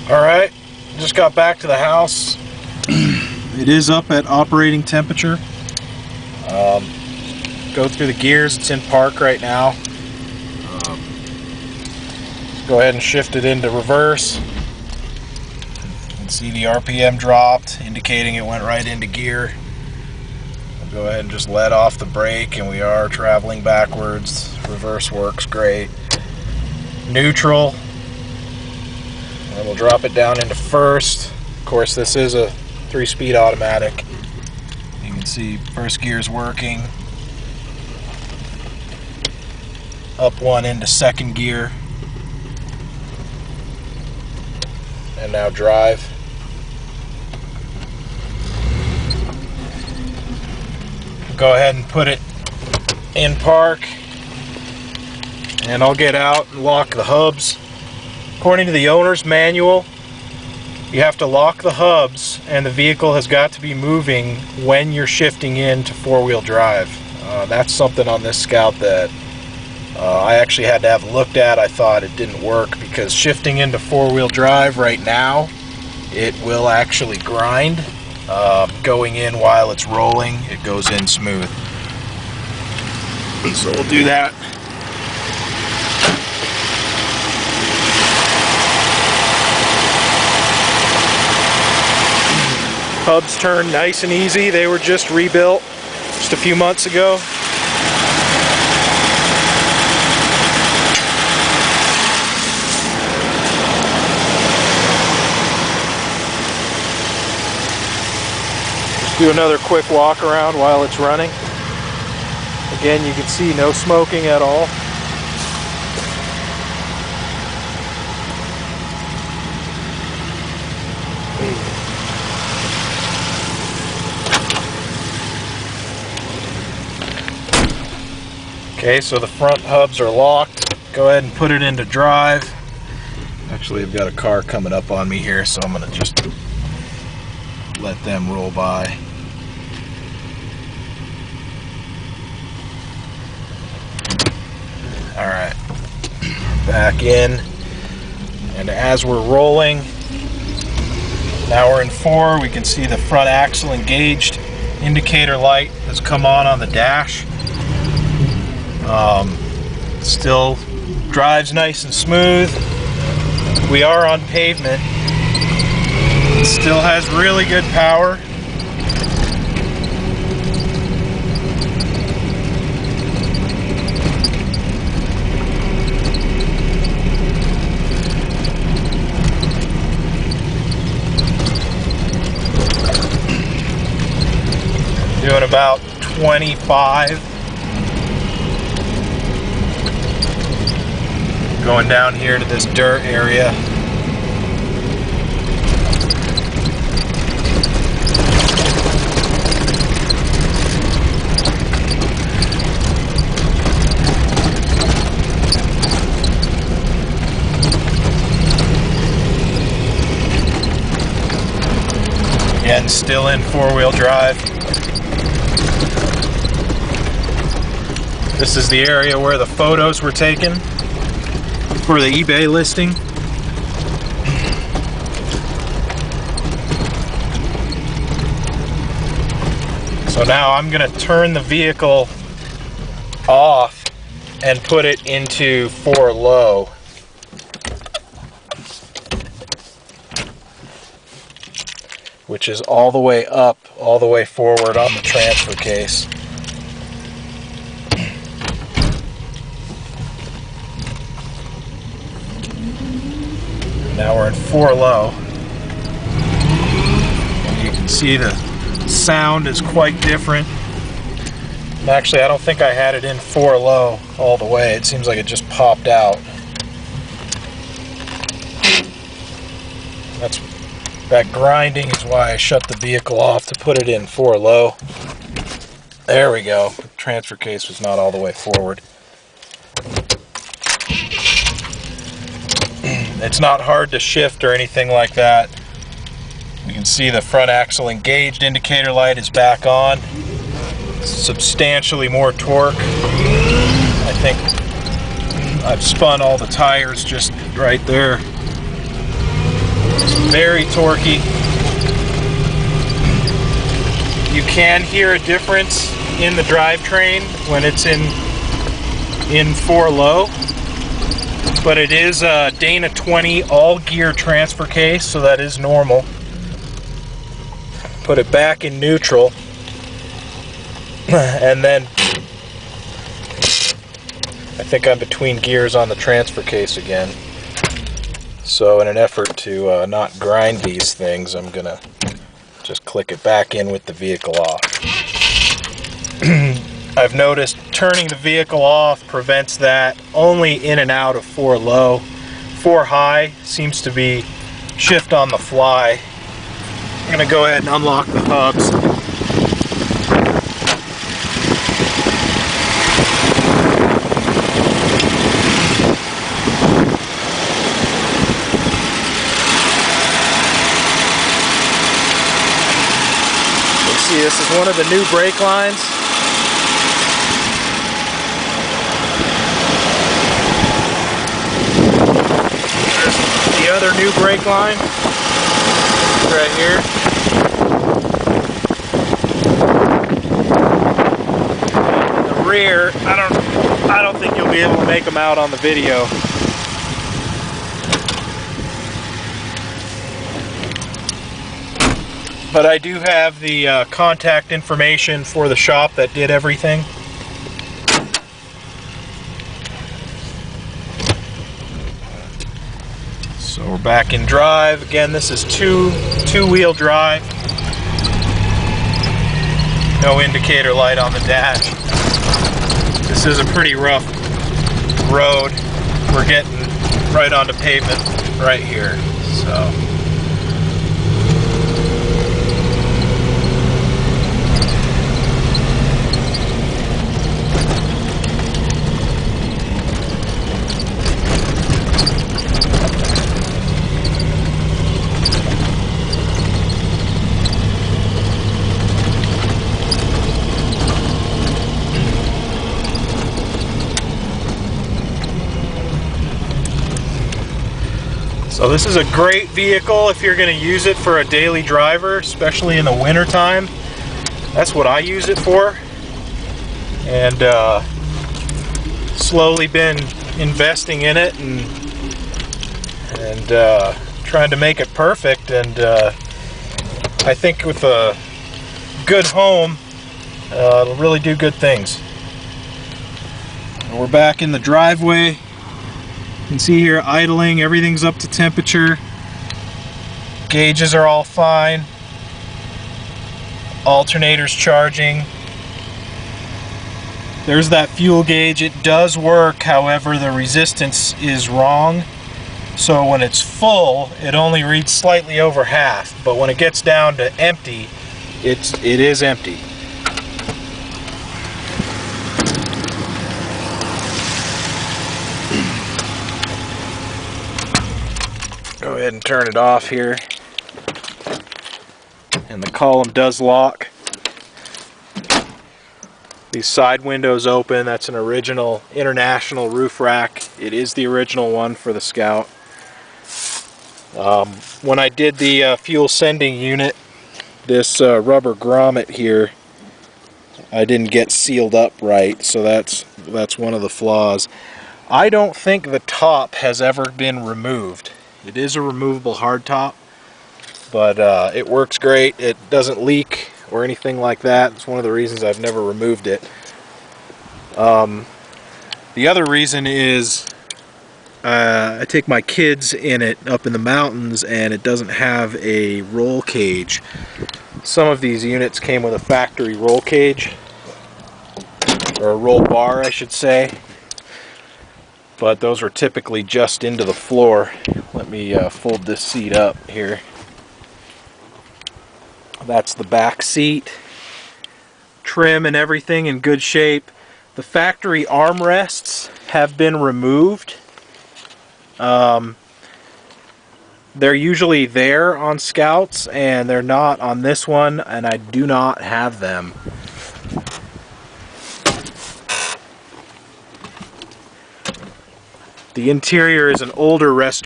Alright, just got back to the house. It is up at operating temperature. Go through the gears, it's in park right now. Go ahead and shift it into reverse. You can see the RPM dropped, indicating it went right into gear. I'll go ahead and just let off the brake, and we are traveling backwards. Reverse works great. Neutral. And we'll drop it down into first. Of course, this is a 3-speed automatic. You can see first gear's working. Up one into second gear. And now drive. Go ahead and put it in park, and I'll get out and lock the hubs. According to the owner's manual, you have to lock the hubs and the vehicle has got to be moving when you're shifting into four-wheel drive. That's something on this Scout that I actually had to have looked at. I thought it didn't work because shifting into four-wheel drive right now, it will actually grind. Going in while it's rolling, it goes in smooth. So we'll do that. Hubs turn nice and easy. They were just rebuilt just a few months ago. Do another quick walk around while it's running. Again, you can see no smoking at all. Okay, so the front hubs are locked. Go ahead and put it into drive. Actually, I've got a car coming up on me here, so I'm going to just let them roll by. Alright, back in, and as we're rolling, now we're in 4, we can see the front axle engaged, indicator light has come on the dash. Still drives nice and smooth. We are on pavement. It still has really good power. Doing about 25. Going down here to this dirt area. Again, still in four-wheel drive. This is the area where the photos were taken for the eBay listing. So now I'm going to turn the vehicle off and put it into 4 low. Which is all the way up, all the way forward on the transfer case. Now we're in 4 low. And you can see the sound is quite different. And actually, I don't think I had it in 4 low all the way. It seems like it just popped out. That grinding is why I shut the vehicle off to put it in 4 low. There we go. The transfer case was not all the way forward. It's not hard to shift or anything like that. You can see the front axle engaged, indicator light is back on. Substantially more torque. I think I've spun all the tires just right there. It's very torquey. You can hear a difference in the drivetrain when it's in 4 low, but it is a Dana 20 all gear transfer case, so that is normal. Put it back in neutral, and then I think I'm between gears on the transfer case again. So in an effort to not grind these things, I'm gonna just click it back in with the vehicle off. I've noticed turning the vehicle off prevents that only in and out of 4 low. 4 high seems to be shift on the fly. I'm going to go ahead and unlock the hubs. You see, this is one of the new brake lines. The other new brake line right here. The rear, I don't think you'll be able to make them out on the video. But I do have the contact information for the shop that did everything. So we're back in drive. Again, this is two-wheel drive. No indicator light on the dash. This is a pretty rough road. We're getting right onto pavement right here. So So this is a great vehicle if you're going to use it for a daily driver, especially in the winter time. That's what I use it for. And slowly been investing in it and trying to make it perfect. And I think with a good home, it'll really do good things. And we're back in the driveway. You can see here idling, everything's up to temperature. Gauges are all fine. Alternator's charging. There's that fuel gauge. It does work, however the resistance is wrong. So when it's full, it only reads slightly over half, but when it gets down to empty, it is empty. Go ahead and turn it off here. And the column does lock. These side windows open. That's an original International roof rack. It is the original one for the Scout. When I did the fuel sending unit, this rubber grommet here, I didn't get sealed up right, so that's one of the flaws. I don't think the top has ever been removed. It is a removable hardtop, but it works great. It doesn't leak or anything like that. It's one of the reasons I've never removed it. The other reason is I take my kids in it up in the mountains, and it doesn't have a roll cage. Some of these units came with a factory roll cage, or a roll bar I should say, but those are typically just into the floor. Let me fold this seat up here. That's the back seat. Trim and everything in good shape. The factory armrests have been removed. They're usually there on Scouts, and they're not on this one, and I do not have them. The interior is an older restoration.